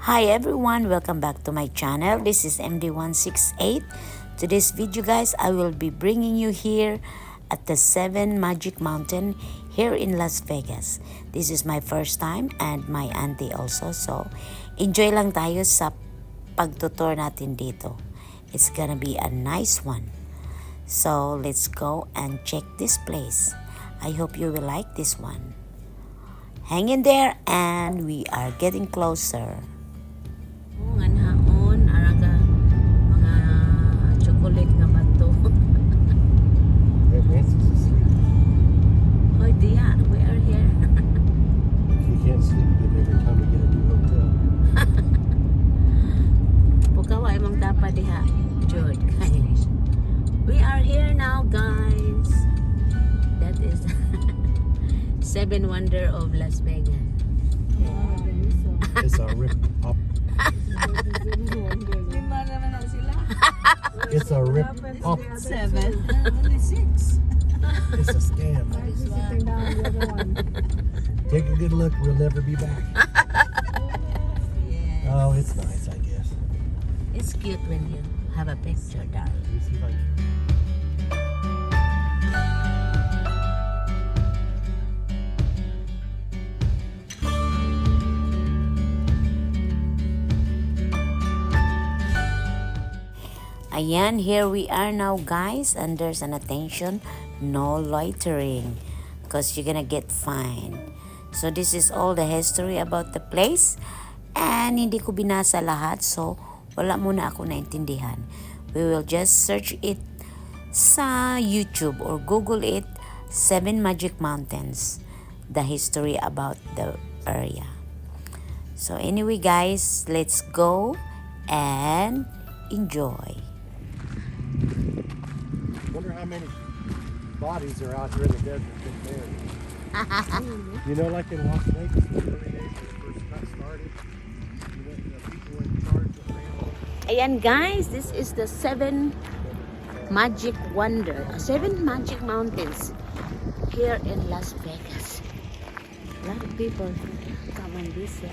Hi everyone, welcome back to my channel. This is MD168. Today's video guys, I will be bringing you here at the 7 Magic Mountain here in Las Vegas. This is my first time and my auntie also. So, enjoy lang tayo sa pagtutur natin dito. It's gonna be a nice one. So, let's go and check this place. I hope you will like this one. Hang in there and we are getting closer. Nganhaon araga mga chocolate nga bato. Nancy's asleep. Hoy diya, we are here. She can't sleep, then every time we get a new hotel. Pukawa imong tapa diha, Jud. We are here now, guys. That is Seven Wonder of Las Vegas. It's a rip up. It's a rip up. 7. It's a scam. Take a good look. We'll never be back. Yes. Oh, it's nice, I guess. It's cute when you have a picture, darling. Let me see if I can. Ayan, here we are now guys, and there's an attention, no loitering because you're gonna get fined. So this is all the history about the place and hindi ko binasa lahat, so wala muna ako naintindihan. We will just search it sa YouTube or Google it, 7 Magic Mountains, the history about the area. So anyway guys, let's go and enjoy. Wonder how many bodies are out here in the desert been buried. You know, like in Las Vegas in the early days when it first got started, the people in charge of ran. Ayan guys, this is the 7 Magic Wonder, 7 Magic Mountains here in Las Vegas. A lot of people come and visit.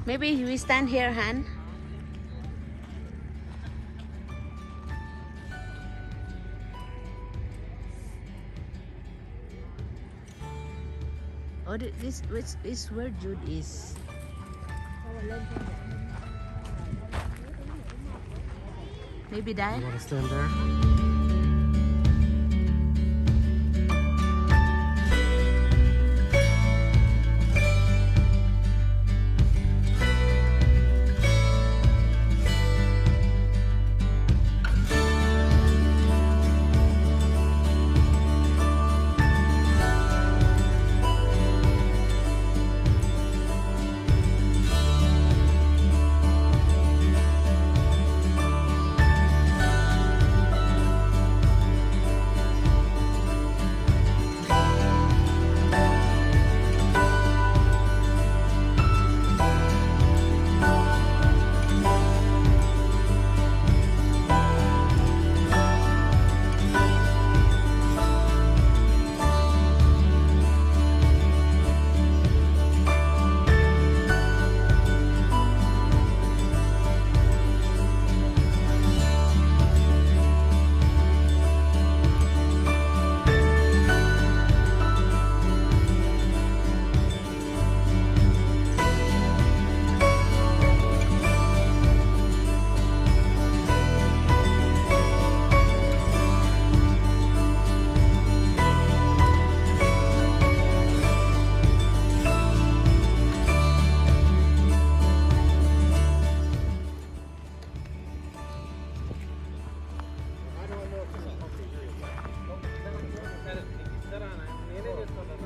Maybe we stand here, Han. Oh, this which is where Jude is. Maybe that. You want to stand there?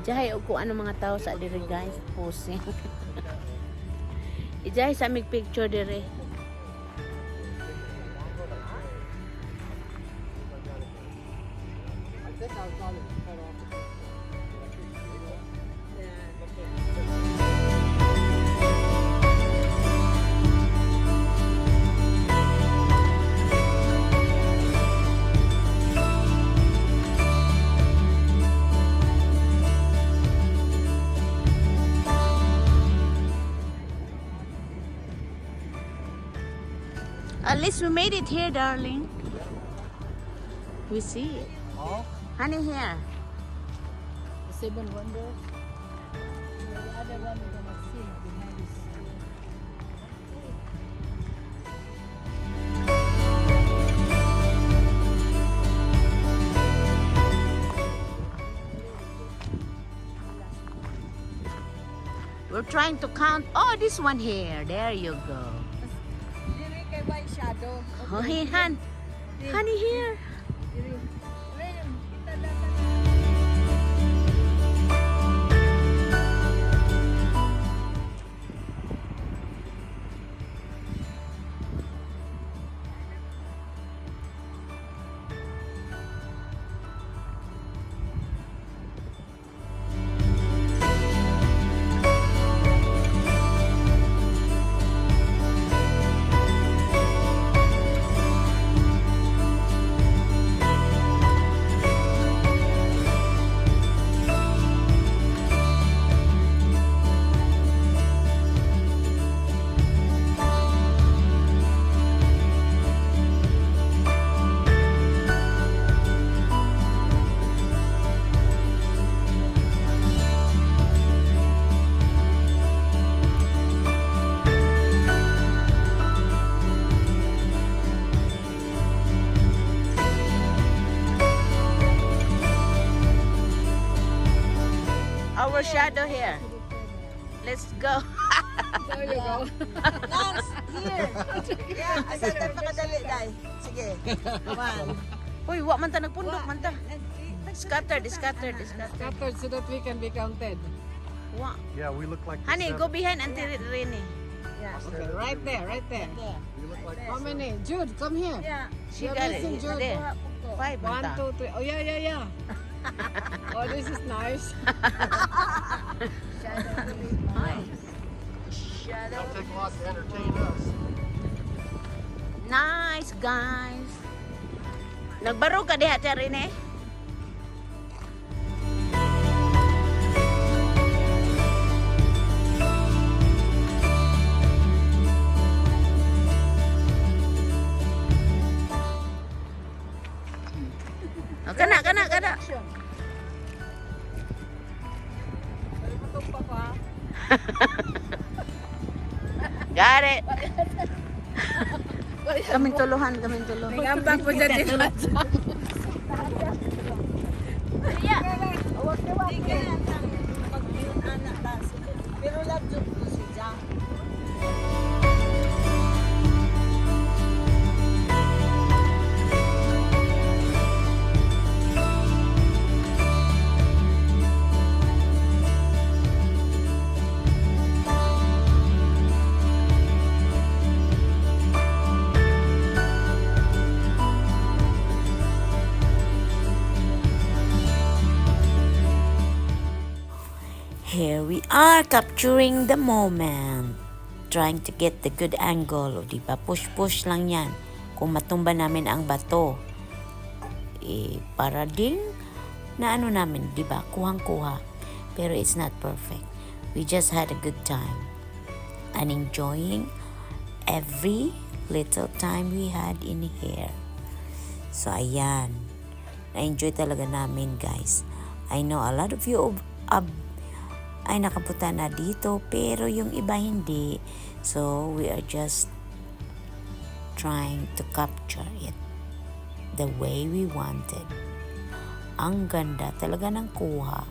Diyahay og kung ano mga tao sa diri guys, posing. Ijahay sa mig picture diri. At least we made it here, darling. We see it. Oh, Honey, here. The seven wonders. The other one we're gonna see behind this. We're trying to count. Oh, this one here. There you go. Diri kay white shadow. Oh, hey, Honey, here. Diri. Ren, kita lang Our shadow here. Let's go. There you go. Lance, here. Yeah, asa tayo makadali, day. Sige. One. Uy, wa man ta nagpundok man ta. Scattered. Scattered so that we can be counted. Wa. yeah, we look like the Honey, go seven. behind Auntie Rini. Yeah. Okay, right there, right there. There. We look like How many? Jude, come here. Yeah. She You're got it. missing, Jude. There. 5 man 1, ta. 2, 3. Oh yeah, yeah. Oh, this is nice. It'll take a lot to entertain us. Nice, guys. Nagbaro ka diha, Rini? Oh, kana. Got it. Kaming tuluhan. Ngambang po dyan din. Di kaya ang pag-anak dance. Pero love joke ko si Jang. Here we are capturing the moment. Trying to get the good angle. O diba, push lang yan. Kung matumba namin ang bato, para ding na ano namin, diba, kuhang-kuha. Pero it's not perfect. We just had a good time. And enjoying every little time we had in here. So, ayan. Na-enjoy talaga namin, guys. I know a lot of you ay nakapunta na dito, pero yung iba hindi. So, we are just trying to capture it the way we wanted. Ang ganda talaga ng kuha.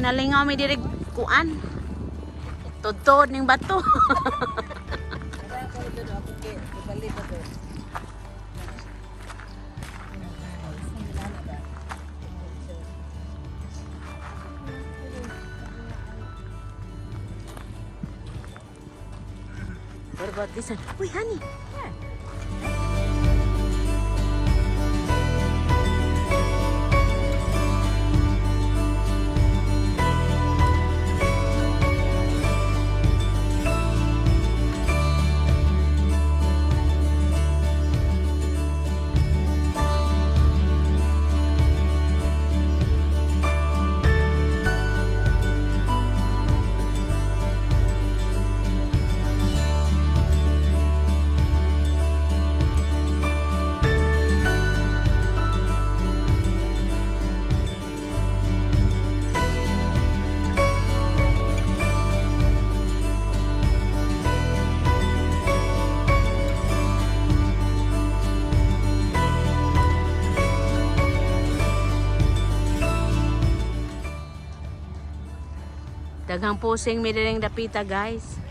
nalingaw mi diri kuan. Tudtod ning bato. What about this one? Uy, honey. Daghang pusing mi diring dapita, guys.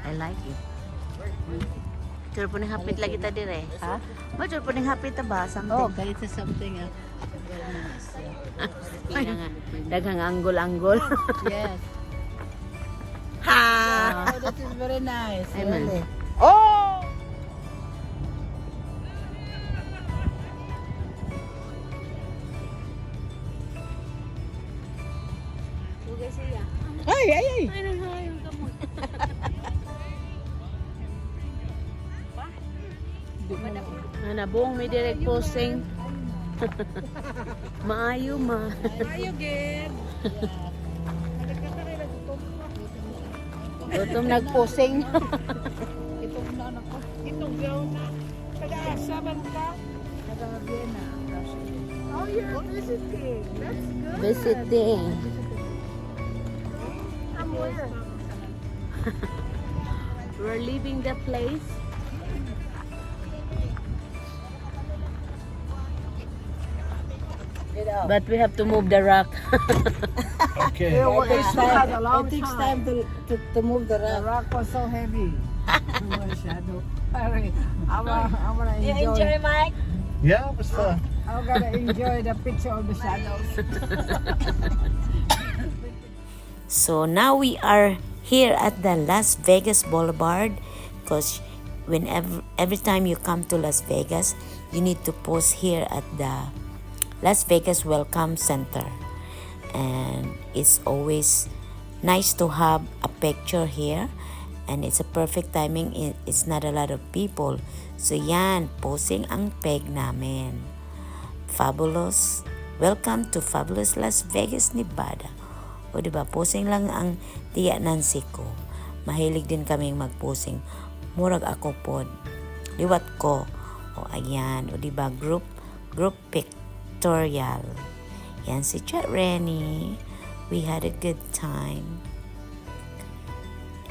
I like it. Tur po ning hapit lagi ta dire. Ha? Ba tur po ning hapit ta ba something? Oh, kahit sa something. Very nice. Yeah. Ay, daghang anggol-anggol. Yes. Ha! Oh, that is very nice. Ay, man. Really. Oh! Ay, ay, ay. Nabuong may direct posting. Maayo ma. Ayaw, Gid. Gutom nagposing. Itong na anak ko. Itong girl na. Taga-asaban ka. Taga-Vienna. Oh, you're visiting. That's good. Visiting. I'm where? We're leaving the place. But we have to move the rock. Okay. It takes time to move the rock. The rock was so heavy. Shadow. I wanna enjoy. Mike? Yeah, it was fun. I'm gonna enjoy the picture of the shadows. So now we are here at the Las Vegas Boulevard, because every time you come to Las Vegas, you need to pause here at the Las Vegas Welcome Center, and it's always nice to have a picture here, and it's a perfect timing. It's not a lot of people, so yan, posing ang peg namin. Fabulous. Welcome to Fabulous Las Vegas, Nevada. O diba, posing lang ang tiya Nancy ko. Mahilig din kaming magposing. Murag ako pod. Liwat ko. O ayan, o diba, group pictorial. Yan si Chat Rennie. We had a good time.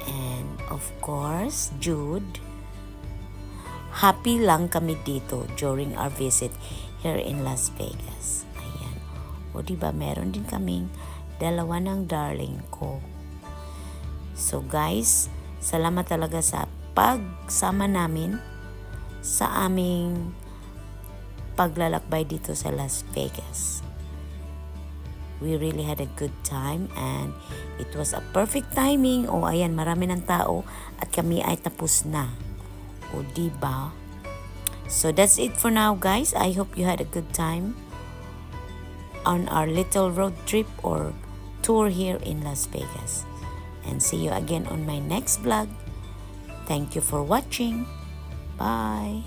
And of course, Jude. Happy lang kami dito during our visit here in Las Vegas. Ayan. O diba, meron din kaming dalawa ng darling ko. So guys, salamat talaga sa pagsama namin sa aming paglalakbay dito sa Las Vegas. We really had a good time, and it was a perfect timing. O ayan, marami ng tao at kami ay tapos na. O diba? So that's it for now, guys. I hope you had a good time on our little road trip or tour here in Las Vegas. And see you again on my next vlog. Thank you for watching. Bye.